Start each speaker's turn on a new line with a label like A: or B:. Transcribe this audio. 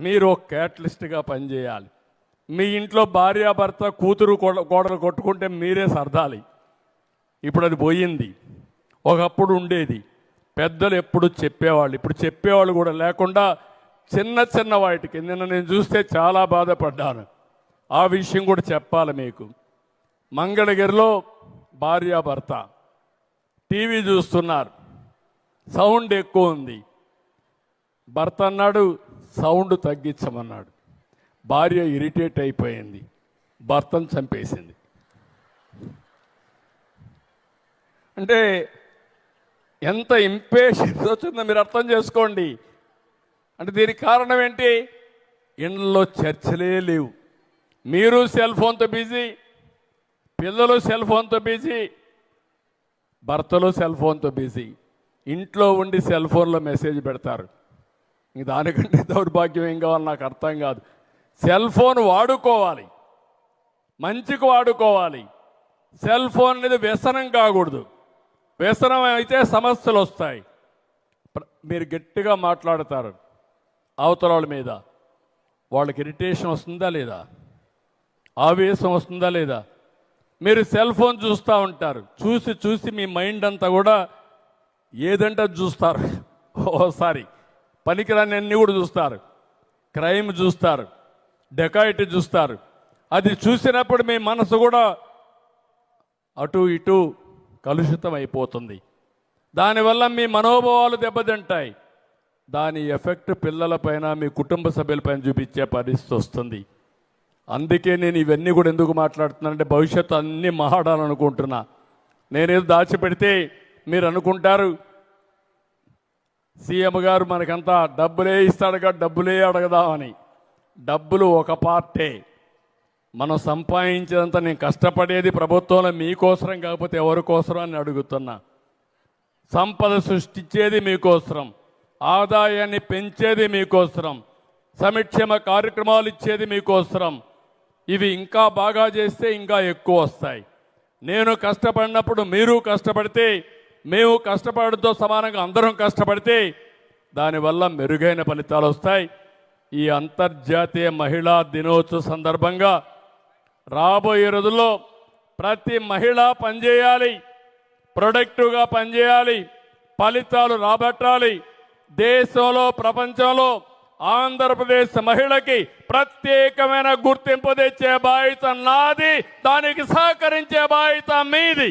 A: మీరు ఒక క్యాటలిస్ట్గా పనిచేయాలి. మీ ఇంట్లో భార్యాభర్త కూతురు కోడలు కొట్టుకుంటే మీరే సర్దాలి. ఇప్పుడు అది పోయింది. ఒకప్పుడు ఉండేది. పెద్దలు ఎప్పుడు చెప్పేవాళ్ళు, ఇప్పుడు చెప్పేవాళ్ళు కూడా లేకుండా చిన్న చిన్న వాటికి నిన్న నేను చూస్తే చాలా బాధపడ్డాను. ఆ విషయం కూడా చెప్పాలి మీకు. మంగళగిరిలో భార్యాభర్త టీవీ చూస్తున్నారు, సౌండ్ ఎక్కువ ఉంది. భర్త అన్నాడు సౌండ్ తగ్గించమన్నాడు. భార్య ఇరిటేట్ అయిపోయింది, భర్తను చంపేసింది. అంటే ఎంత ఇంపేషెన్స్ వచ్చిందో మీరు అర్థం చేసుకోండి. అంటే దీనికి కారణం ఏంటి? ఇండ్లలో చర్చలే లేవు. మీరు సెల్ ఫోన్తో బిజీ, పిల్లలు సెల్ ఫోన్తో బిజీ, భర్తలు సెల్ ఫోన్తో బిజీ. ఇంట్లో ఉండి సెల్ ఫోన్లో మెసేజ్ పెడతారు. దానికంటే దౌర్భాగ్యం ఏం కావాలి నాకు అర్థం కాదు. సెల్ ఫోన్ వాడుకోవాలి, మంచికి వాడుకోవాలి. సెల్ ఫోన్ అనేది వ్యసనం కాకూడదు. వ్యసనం అయితే సమస్యలు వస్తాయి. మీరు గట్టిగా మాట్లాడతారు అవతల వాళ్ళ మీద, వాళ్ళకి ఇరిటేషన్ వస్తుందా లేదా, ఆవేశం వస్తుందా లేదా? మీరు సెల్ ఫోన్ చూస్తూ ఉంటారు, చూసి చూసి మీ మైండ్ అంతా కూడా ఏదంటే చూస్తారు. ఓసారి పనికిరాని అన్నీ కూడా చూస్తారు. క్రైమ్ చూస్తారు, డెకాయిటీ చూస్తారు. అది చూసినప్పుడు మీ మనసు కూడా అటు ఇటు కలుషితం అయిపోతుంది. దానివల్ల మీ మనోభావాలు దెబ్బతింటాయి. దాని ఎఫెక్ట్ పిల్లలపైన, మీ కుటుంబ సభ్యులపైన చూపించే పరిస్థితి వస్తుంది. అందుకే నేను ఇవన్నీ కూడా ఎందుకు మాట్లాడుతున్నానంటే భవిష్యత్తు అన్నీ మాట్లాడాలనుకుంటున్నా. నేనేదో దాచిపెడితే మీరు అనుకుంటారు సీఎం గారు మనకంతా డబ్బులే ఇస్తాడుగా, డబ్బులే అడగదామని. డబ్బులు ఒక పార్టే. మనం సంపాదించేదంతా నేను కష్టపడేది ప్రభుత్వంలో మీకోసరం కాకపోతే ఎవరి కోసరం అని అడుగుతున్నా. సంపద సృష్టించేది మీకోసరం, ఆదాయాన్ని పెంచేది మీకోసరం, సంక్షేమ కార్యక్రమాలు ఇచ్చేది మీకోసరం. ఇవి ఇంకా బాగా చేస్తే ఇంకా ఎక్కువ వస్తాయి. నేను కష్టపడినప్పుడు మీరు కష్టపడితే, మేము కష్టపడడంతో సమానంగా అందరం కష్టపడితే దానివల్ల మెరుగైన ఫలితాలు వస్తాయి. ఈ అంతర్జాతీయ మహిళా దినోత్సవ సందర్భంగా రాబోయే రోజుల్లో ప్రతి మహిళ పనిచేయాలి, ప్రొడక్టివ్గా పనిచేయాలి, ఫలితాలు రాబట్టాలి. దేశంలో ప్రపంచంలో ఆంధ్రప్రదేశ్ మహిళకి ప్రత్యేకమైన గుర్తింపు తెచ్చే బాధ్యత నాది, దానికి సహకరించే బాధ్యత మీది.